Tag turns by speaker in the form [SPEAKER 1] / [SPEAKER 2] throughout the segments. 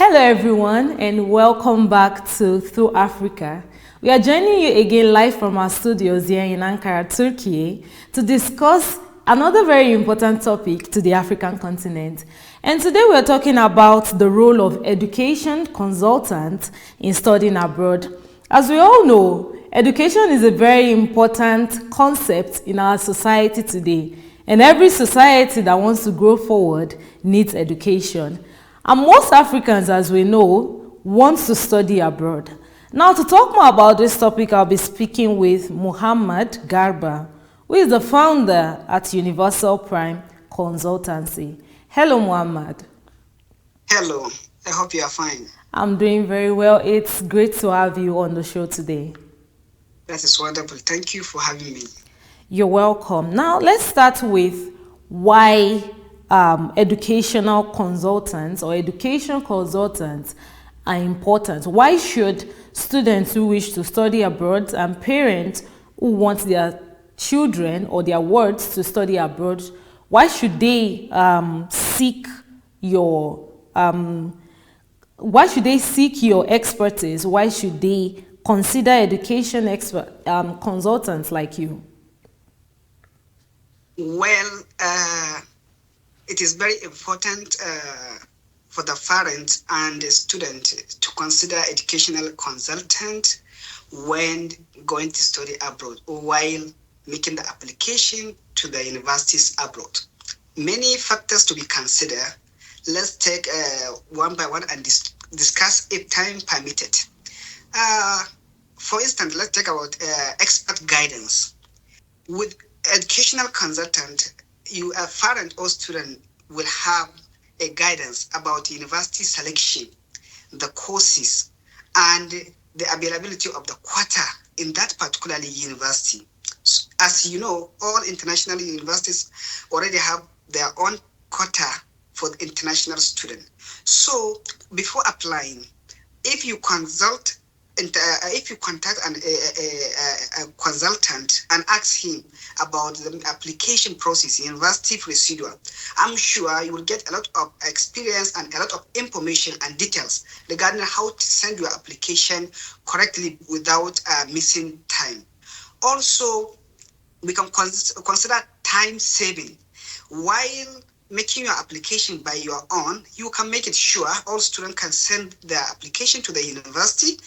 [SPEAKER 1] Hello everyone and welcome back to Through Africa. We are joining you again live from our studios here in Ankara, Turkey to discuss another very important topic to the African continent. And today we are talking about the role of education consultants in studying abroad. As we all know, education is a very important concept in our society today. And every society that wants to grow forward needs education. And most Africans, as we know, want to study abroad. Now, to talk more about this topic, I'll be speaking with Muhammed Garba, who is the founder at Universal Prime Consultancy. Hello, Muhammad.
[SPEAKER 2] Hello, I hope you are fine.
[SPEAKER 1] I'm doing very well. It's great to have you on the show today.
[SPEAKER 2] That is wonderful. Thank you for having me.
[SPEAKER 1] You're welcome. Now, let's start with why educational consultants or education consultants are important. Why should students who wish to study abroad and parents who want their children or their wards to study abroad, why should they seek your expertise? Why should they consider education consultants like you?
[SPEAKER 2] Well, it is very important for the parent and the student to consider educational consultant when going to study abroad or while making the application to the universities abroad. Many factors to be considered. Let's take one by one and discuss if time permitted. For instance, let's talk about expert guidance. With educational consultant, you, a parent or student, will have a guidance about university selection, the courses, and the availability of the quota in that particular university. As you know, all international universities already have their own quota for the international student. So before applying, if you contact a consultant and ask him about the application process, university procedure, I'm sure you will get a lot of experience and a lot of information and details regarding how to send your application correctly without missing time. Also, we can consider time saving. While making your application by your own, you can make it sure all students can send their application to the university.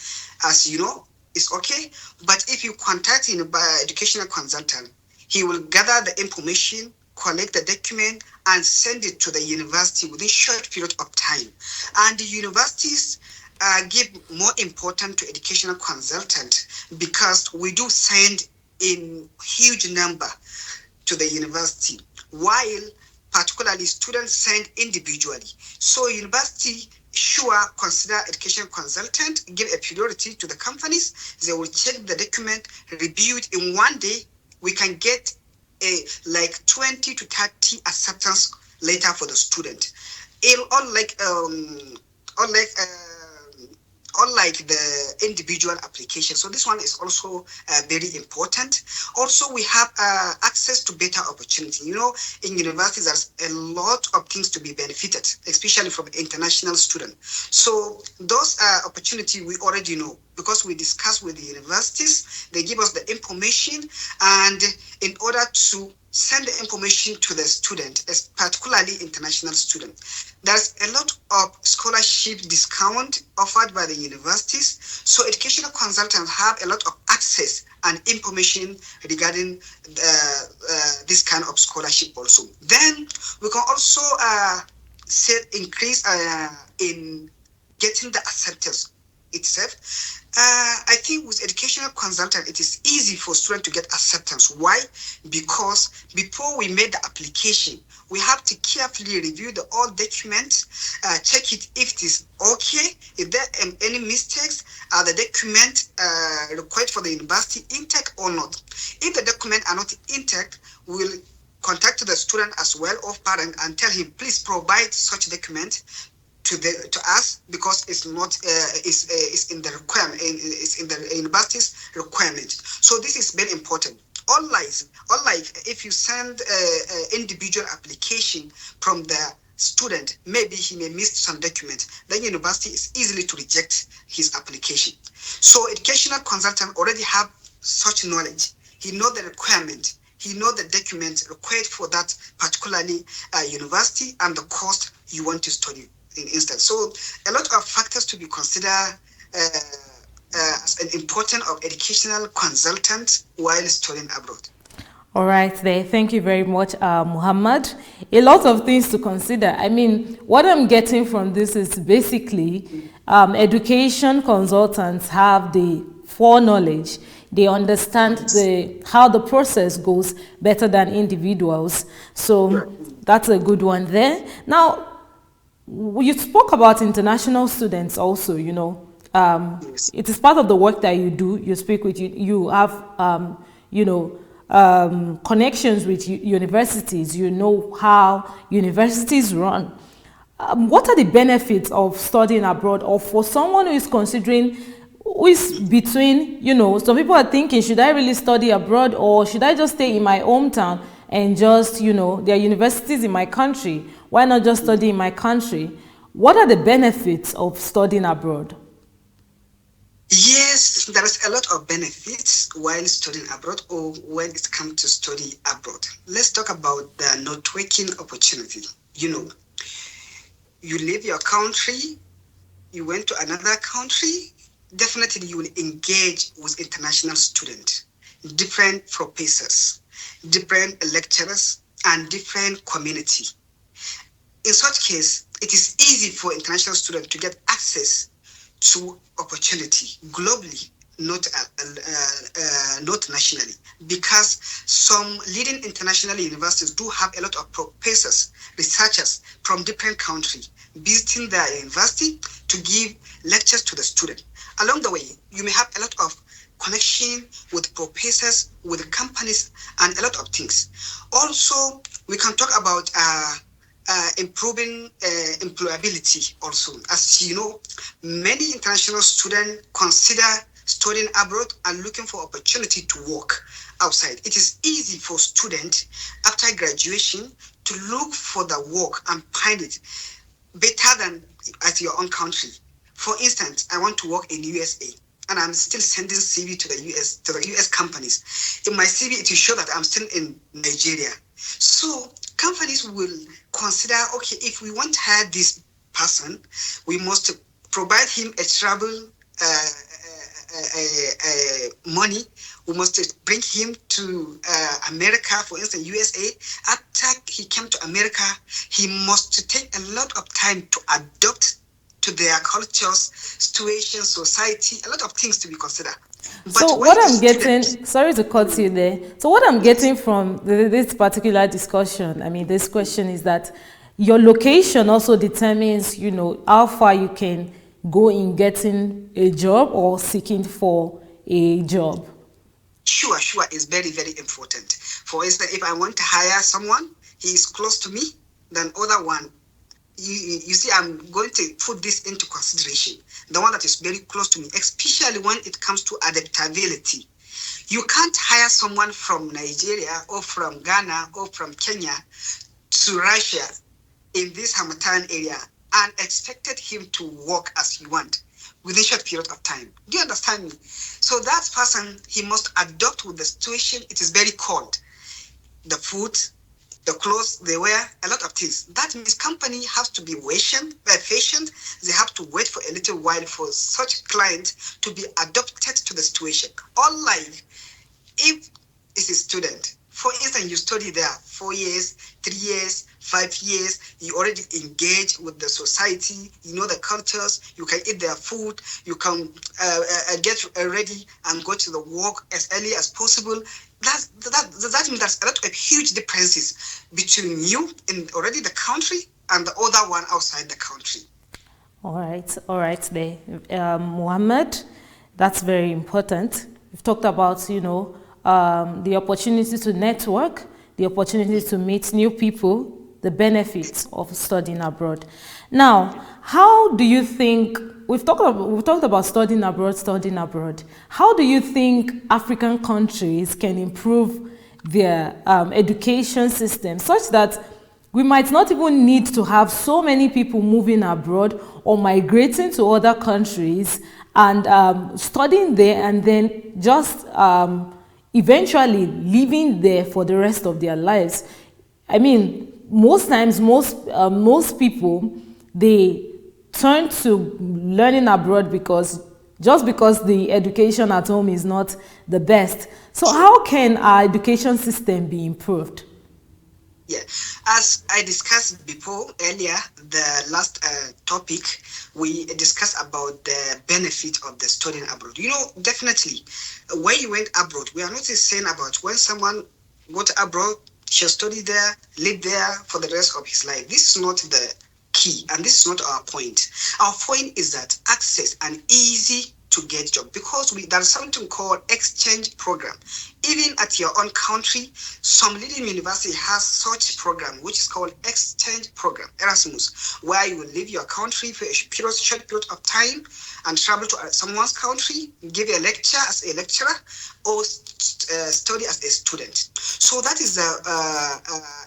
[SPEAKER 2] As you know, it's okay. But if you contact an educational consultant, he will gather the information, collect the document, and send it to the university within a short period of time. And the universities give more importance to educational consultant because we do send in huge number to the university, while particularly students send individually. So university sure consider education consultant, give a priority to the companies. They will check the document, review it in one day. We can get a like 20 to 30 acceptance later for the student. Unlike the individual application. So this one is also very important. Also, we have access to better opportunity. You know, in universities, there's a lot of things to be benefited, especially from international students. So those opportunity we already know because we discuss with the universities. They give us the information, and in order to send the information to the student, particularly international student, there's a lot of scholarship discount offered by the universities. So educational consultants have a lot of access and information regarding this kind of scholarship also. Then we can also increase in getting the acceptance itself. I think with educational consultant, it is easy for students to get acceptance. Why? Because before we made the application, we have to carefully review the all documents, check it if it is okay, if there are any mistakes, are the document required for the university intact or not. If the documents are not intact, we will contact the student as well or parent and tell him, please provide such document to us because it's not it's in the requirement, it's in the university's requirement. So this is very important. Unlike if you send an individual application from the student, maybe he may miss some document, then university is easily to reject his application. So educational consultant already have such knowledge. He know the requirement. He know the document required for that particularly university and the cost you want to study in instance. So a lot of factors to be considered as an important of educational consultant while studying abroad.
[SPEAKER 1] All right, there. Thank you very much, Muhammad. A lot of things to consider. I mean, what I'm getting from this is basically education consultants have the foreknowledge. They understand how the process goes better than individuals. So that's a good one there. Now, you spoke about international students also, you know.
[SPEAKER 2] Yes.
[SPEAKER 1] It is part of the work that you do. You speak with, you have, you know, connections with universities. You know how universities run. What are the benefits of studying abroad, or for someone who is considering, who is between, you know, some people are thinking, should I really study abroad, or should I just stay in my hometown and just, you know, there are universities in my country, why not just study in my country? What are the benefits of studying abroad?
[SPEAKER 2] Yes, there is a lot of benefits while studying abroad or when it comes to study abroad. Let's talk about the networking opportunity. You know, you leave your country, you went to another country, definitely you will engage with international students, different professors, different lecturers, and different community. In such case, it is easy for international students to get access to opportunity globally, not nationally, because some leading international universities do have a lot of professors, researchers from different countries visiting their university to give lectures to the student. Along the way, you may have a lot of connection with professors, with companies, and a lot of things. Also, we can talk about improving employability also. As you know, many international students consider studying abroad and looking for opportunity to work outside. It is easy for students after graduation to look for the work and find it better than at your own country. For instance, I want to work in USA and I'm still sending CV to the US companies. In my CV, it will show that I'm still in Nigeria. So companies will consider, okay, if we want to hire this person, we must provide him a travel money. We must bring him to America, for instance, USA. After he came to America, he must take a lot of time to adapt to their cultures, situation, society, a lot of things to be considered. But
[SPEAKER 1] so what I'm getting, sorry to cut you there. So what I'm getting from this particular discussion, I mean, this question is that your location also determines, you know, how far you can go in getting a job or seeking for a job.
[SPEAKER 2] Sure, is very, very important. For instance, if I want to hire someone, he is close to me, then other one, you see, I'm going to put this into consideration. The one that is very close to me, especially when it comes to adaptability. You can't hire someone from Nigeria or from Ghana or from Kenya to Russia in this Hamatan area and expected him to work as you want within a short period of time. Do you understand me? So that person, he must adapt with the situation. It is very cold. The food, the clothes they wear, a lot of things. That means company has to be patient. They have to wait for a little while for such client to be adapted to the situation. Unlike if it's a student, for instance, you study there 4 years, 3 years, 5 years, you already engage with the society, you know the cultures, you can eat their food, you can get ready and go to the work as early as possible. That means there's a lot of huge differences between you in already the country and the other one outside the country.
[SPEAKER 1] All right there. Muhammad, that's very important. We've talked about, you know, the opportunity to network, the opportunity to meet new people, the benefits of studying abroad. Now, how do you think, we've talked about studying abroad. How do you think African countries can improve their education system such that We might not even need to have so many people moving abroad or migrating to other countries and studying there and then just eventually living there for the rest of their lives. I mean, most times, most people, they turn to learning abroad because the education at home is not the best. So how can our education system be improved?
[SPEAKER 2] Yeah, as I discussed before earlier, the last topic, we discussed about the benefit of the studying abroad. Definitely, when you went abroad, we are not just saying about when someone go to abroad, shall study there, live there for the rest of his life. This is not the key, and this is not our point. Our point is that access and easy to get job, because there's something called exchange program. Even at your own country, some leading university has such program which is called exchange program, Erasmus, where you will leave your country for a short period of time and travel to someone's country, give a lecture as a lecturer, or study as a student. So that is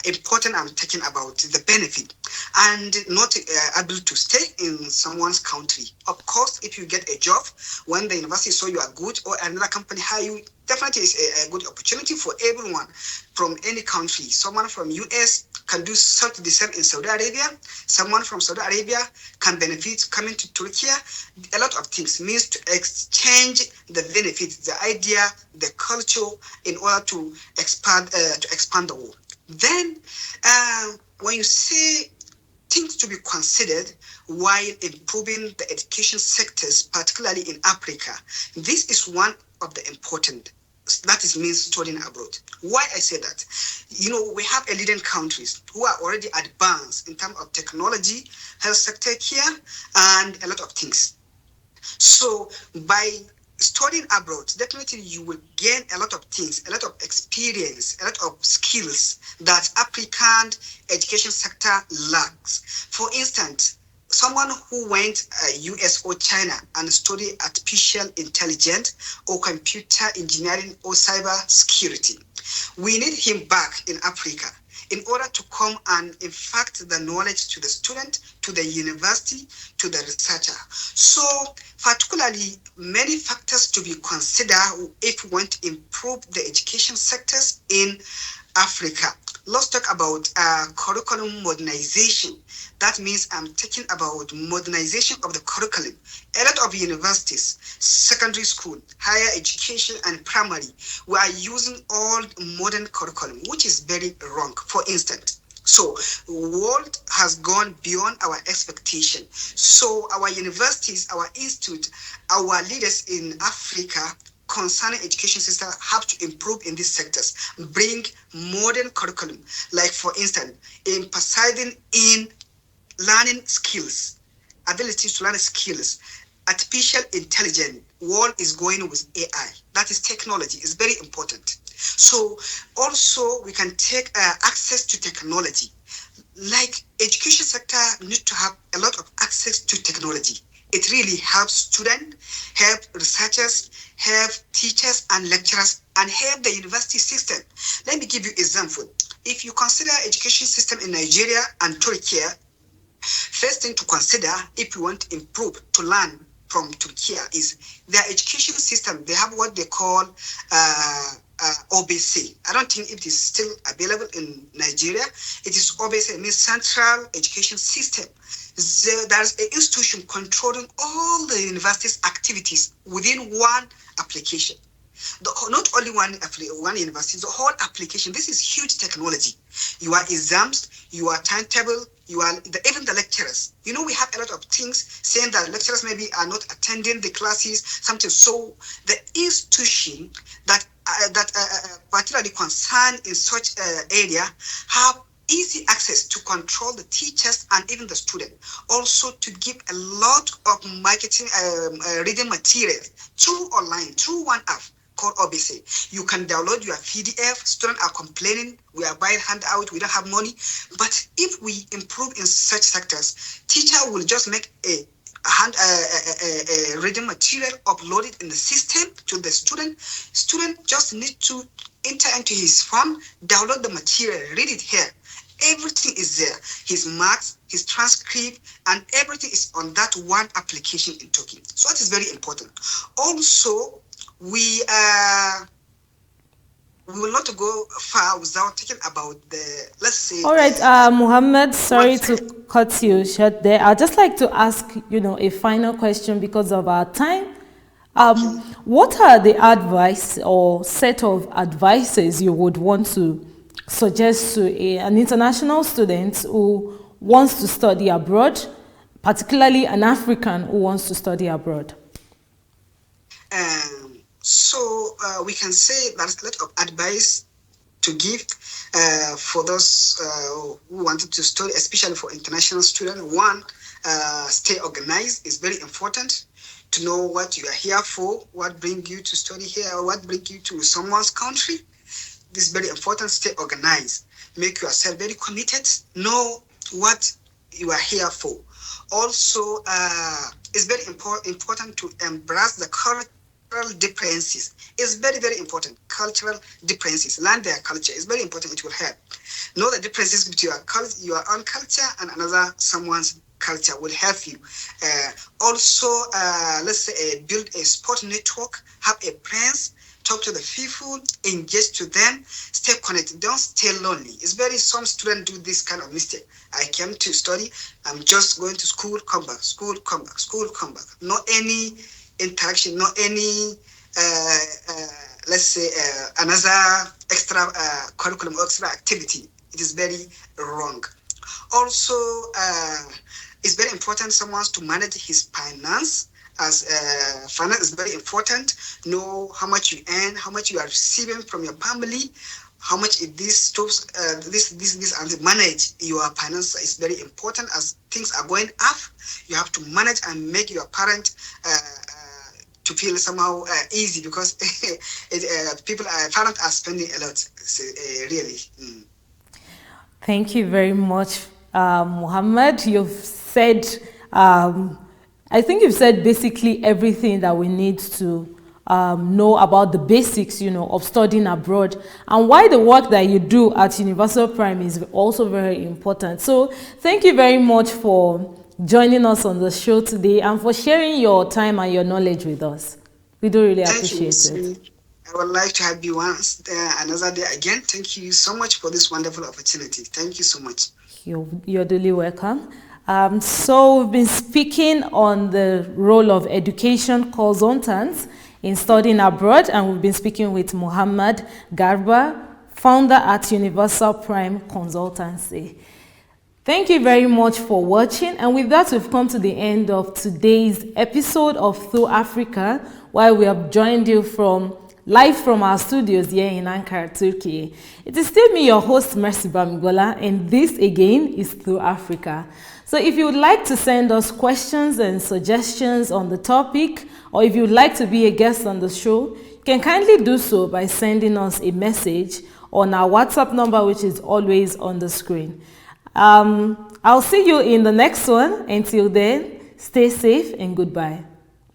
[SPEAKER 2] important. I'm talking about the benefit, and not able to stay in someone's country. Of course, if you get a job when the university saw you are good, or another company hire you, definitely is a good opportunity for everyone from any country. Someone from US can do such the same in Saudi Arabia. Someone from Saudi Arabia can benefit coming to Turkey. A lot of things means to exchange the benefits, the idea, the culture, in order to expand the world. Then, when you say things to be considered while improving the education sectors, particularly in Africa, this is one of the important. That is means studying abroad. Why I say that? We have a leading countries who are already advanced in terms of technology, health sector here, and a lot of things. So by studying abroad, definitely you will gain a lot of things, a lot of experience, a lot of skills that African education sector lacks. For instance, someone who went US or China and studied artificial intelligence or computer engineering or cyber security, we need him back in Africa in order to come and impart the knowledge to the student, to the university, to the researcher. So particularly many factors to be considered if we want to improve the education sectors in Africa. Let's talk about curriculum modernization. That means I'm talking about modernization of the curriculum. A lot of universities, secondary school, higher education, and primary, we are using old modern curriculum, which is very wrong. For instance, so world has gone beyond our expectation. So our universities, our institute, our leaders in Africa concerning education system have to improve in these sectors, bring modern curriculum, like for instance, emphasizing in learning skills, ability to learn skills. Artificial intelligence, world is going with AI. That is technology, is very important. So also we can take access to technology. Like education sector need to have a lot of access to technology. It really helps students, help researchers, help teachers and lecturers, and help the university system. Let me give you an example. If you consider education system in Nigeria and Turkey, first thing to consider if you want to improve, to learn from Turkey, is their education system. They have what they call OBC. I don't think it is still available in Nigeria. It is OBC, it means Central Education System. There's an institution controlling all the university's activities within one application. Not only one university, the whole application. This is huge technology. Your exams, your timetable, even the lecturers. We have a lot of things saying that lecturers maybe are not attending the classes, something. So the institution that particularly concerned in such area have easy access to control the teachers and even the student. Also to give a lot of marketing reading material through online, through one app called OBC. You can download your PDF. Students are complaining, we are buying handout, we don't have money. But if we improve in such sectors, teacher will just make a reading material uploaded in the system to the student. Student just need to enter into his phone, download the material, read it here. Everything is there. His marks, his transcript, and everything is on that one application in Turkey. So that is very important. Also, we we will not go far without talking about the, let's say,
[SPEAKER 1] All right, Muhammad, sorry to cut you short there. I'd just like to ask, a final question because of our time. What are the advice or set of advices you would want to suggest to an international student who wants to study abroad, particularly an African who wants to study abroad?
[SPEAKER 2] So we can say there's a lot of advice to give for those who wanted to study, especially for international students. One, stay organized is very important. To know what you are here for, what brings you to study here, or what brings you to someone's country. This is very important. Stay organized. Make yourself very committed. Know what you are here for. Also, it's very important to embrace the cultural differences. It's very, very important. Cultural differences. Learn their culture. It's very important. It will help. Know the differences between your own culture and another someone's culture will help you. Also, let's say build a support network, have a friends, talk to the people, engage to them, stay connected. Don't stay lonely. It's very, some students do this kind of mistake. I came to study, I'm just going to school, come back, school, come back, school, come back. Not any interaction, not any, let's say, another extra curriculum or extra activity. It is very wrong. Also, it's very important someone to manage his finance, as finance is very important. Know how much you earn, how much you are receiving from your family, how much it this stops this and manage your finance is very important. As things are going up, you have to manage and make your parent to feel somehow easy, because parents are spending a lot, really.
[SPEAKER 1] Thank you very much, Muhammad. You've said, I think you've said basically everything that we need to know about the basics, of studying abroad, and why the work that you do at Universal Prime is also very important. So thank you very much for joining us on the show today and for sharing your time and your knowledge with us. We do really appreciate it.
[SPEAKER 2] I would like to have you once another day again. Thank you so much for this wonderful opportunity. Thank you so much.
[SPEAKER 1] You're duly welcome. So we've been speaking on the role of education consultants in studying abroad, and we've been speaking with Muhammed Garba, founder at Universal Prime Consultancy. Thank you very much for watching, and with that we've come to the end of today's episode of Through Africa, where we have joined you live from our studios here in Ankara, Turkey. It is still me, your host, Mercy Bamigola, and this again is Through Africa. So if you would like to send us questions and suggestions on the topic, or if you would like to be a guest on the show, you can kindly do so by sending us a message on our WhatsApp number, which is always on the screen. I'll see you in the next one. Until then, stay safe and goodbye.